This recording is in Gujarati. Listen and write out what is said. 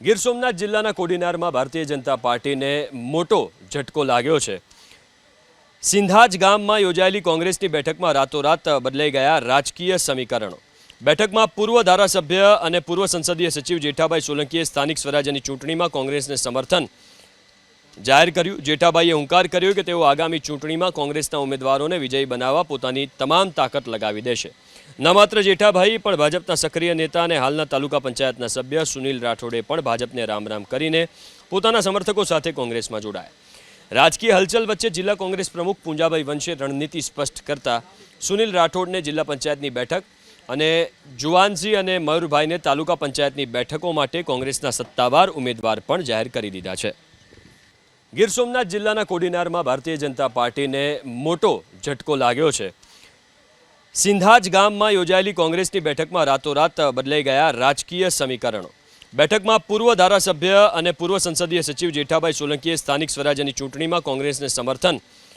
ગીર સોમનાથ જિલ્લાના કોડીનારમાં ભારતીય જનતા પાર્ટીને મોટો ઝટકો લાગ્યો છે। સિંધાજ ગામમાં યોજાયેલી કોંગ્રેસની બેઠકમાં રાતોરાત બદલાઈ ગયા રાજકીય સમીકરણો। બેઠકમાં પૂર્વ ધારાસભ્ય અને પૂર્વ સંસદીય સચિવ જેઠાભાઈ સોલંકીએ સ્થાનિક સ્વરાજ્યની ચૂંટણીમાં કોંગ્રેસને સમર્થન જાહેર કર્યું। જેઠાભાઈએ હુંકાર કર્યો કે તેઓ આગામી ચૂંટણીમાં કોંગ્રેસના ઉમેદવારોને વિજયી બનાવવા પોતાની તમામ તાકાત લગાવી દેશે। ન માત્ર જેઠાભાઈ પણ ભાજપના સક્રિય નેતા અને હાલના તાલુકા પંચાયતના સભ્ય સુનિલ રાઠોડે પણ ભાજપને રામ કરીને પોતાના સમર્થકો સાથે કોંગ્રેસમાં જોડાયા। રાજકીય હલચલ વચ્ચે જિલ્લા કોંગ્રેસ પ્રમુખ પૂંજાભાઈ વંશે રણનીતિ સ્પષ્ટ કરતા સુનિલ રાઠોડને જિલ્લા પંચાયતની બેઠક અને જુવાનસિંહ અને મયુરભાઈને તાલુકા પંચાયતની બેઠકો માટે કોંગ્રેસના સત્તાવાર ઉમેદવાર પણ જાહેર કરી દીધા છે। ગીર સોમનાથ જિલ્લાના કોડીનારમાં ભારતીય જનતા પાર્ટીને મોટો ઝટકો લાગ્યો છે। સિંધાજ ગામમાં યોજાયેલી કોંગ્રેસની બેઠકમાં રાતોરાત બદલાઈ ગયા રાજકીય સમીકરણો। બેઠકમાં પૂર્વ ધારાસભ્ય અને પૂર્વ સંસદીય સચિવ જેઠાભાઈ સોલંકીએ સ્થાનિક સ્વરાજ્યની ચૂંટણીમાં કોંગ્રેસને સમર્થન